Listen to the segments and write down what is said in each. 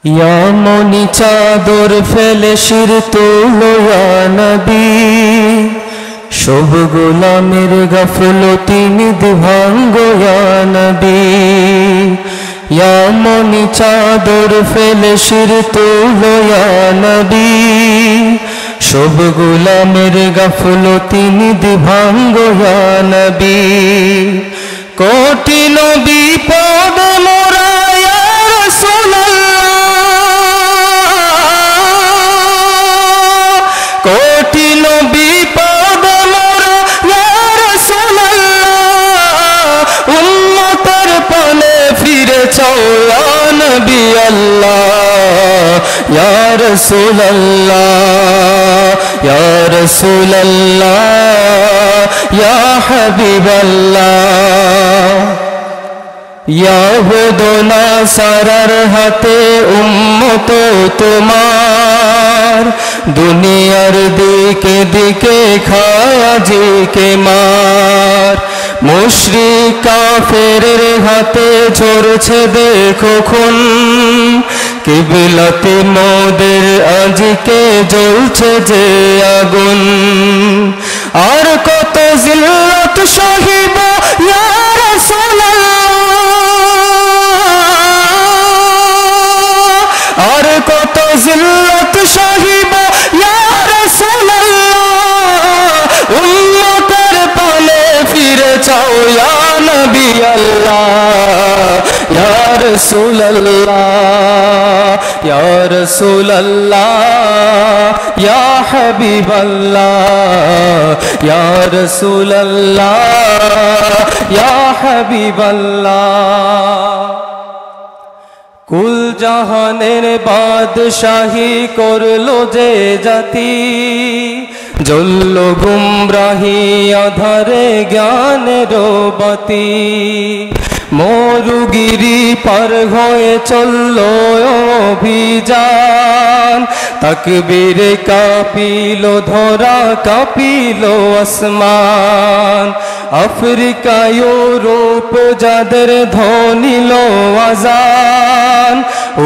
ইয়া মনি চাদর ফেলে শির তোলো ইয়া নবী, সব গোলামের গাফলতি নিধি ভাঙ্গো ইয়া নবী। ইয়া মনি চাদর ফেলে শির তোলো ইয়া নবী, সব গোলামের গাফলতি নিধি ভাঙ্গো ইয়া নবী। কঠিন বিপদ মোরা ইয়া রাসূলুল্লাহ, কঠিন বিপদ মোরা ইয়া রাসূলুল্লাহ, উম্মতের পানে ফিরে চাও ইয়া নবী আল্লাহ। ইয়া রাসূলুল্লাহ, ইয়া রাসূলুল্লাহ, ইয়া হাবিবাল্লাহ। ইয়াহুদ নাসারার হাতে উম্মত তোমার, দুনিয়ার দিকে দিকে খাজিকে মার। মুশরিক কাফেরের হাতে ঝরছে দেখো খুন, কিবলাতে মোদের আজকে জ্বলছে যে আগুন। আর কত জিল্লাত সহিব ইয়া রাসূলুল্লাহ, আর কত জিল্লাত সহিব ইয়া রাসূলুল্লাহ, উম্মতের পানে ফিরে চাও ইয়া নবী আল্লাহ। ইয়া রাসূলুল্লাহ, ইয়া রাসূলুল্লাহ, ইয়া হাবিবাল্লাহ। ইয়া রাসূলুল্লাহ, ইয়া হাবিবাল্লাহ। কুল জাহানের বাদশাহী করলো যে জাতি, জ্বলল গুমরাহি আধারে জ্ঞানের বাতি। মরুগিরি পার হয়ে চলল অভিযান, তাকবীরে কাঁপিল ধরা কাঁপিল আসমান। আফ্রিকা ইউরোপ যাদের ধ্বনিল আজান,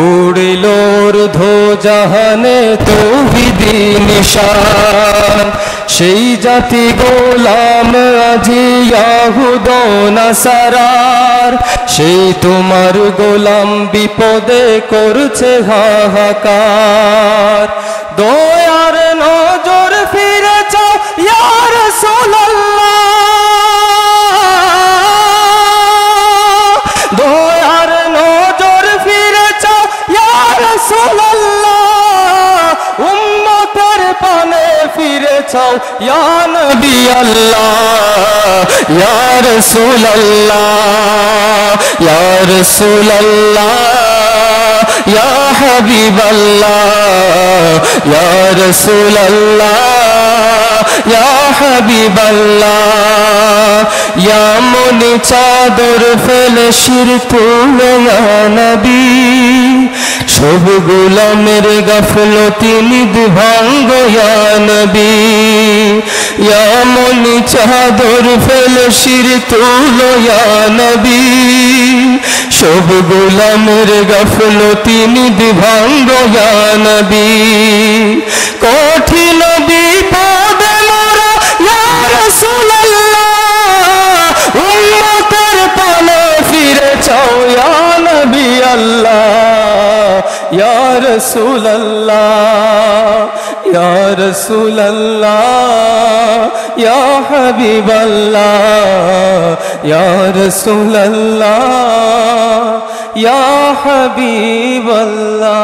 উড়িল ঊর্ধ্বজাহানে তৌহিদি নিশান। সেই জাতি গোলাম আজি ইয়াহুদ নাসারার, সেই তোমার গোলাম বিপদে করছে হাহাকার। দয়ার নজর ফিরে চাও ইয়া রাসূলুল্লাহ, দয়ার নজর ফিরে চাও ইয়া রাসূলুল্লাহ, উম্মতের পানে ফিরে চাও ইয়া নবী আল্লাহ। ইয়া রাসূলুল্লাহ, ইয়া রাসূলুল্লাহ, ইয়া হাবিবাল্লাহ। ইয়া রাসূলুল্লাহ, ইয়া হাবিবাল্লাহ। ইয়া মনি চাদর ফেলে শির তোলো ইয়া নবী, সব গোলামের গাফলতি নিধি ভাঙ্গো ইয়া নবী। ইয়া মনি চাদর ফেলে শির তোলো ইয়া নবী, সব গোলামের গাফলতি নিধি ভাঙ্গো ইয়া নবী। কঠিন বিপদ মোরা ইয়া রাসূলুল্লাহ, উম্মতের পানে ফিরে চাও ইয়া নবী আল্লাহ। ইয়া রাসূলুল্লাহ, ইয়া রাসূলুল্লাহ, ইয়া হাবিবাল্লাহ। ইয়া রাসূলুল্লাহ, ইয়া হাবিবাল্লাহ।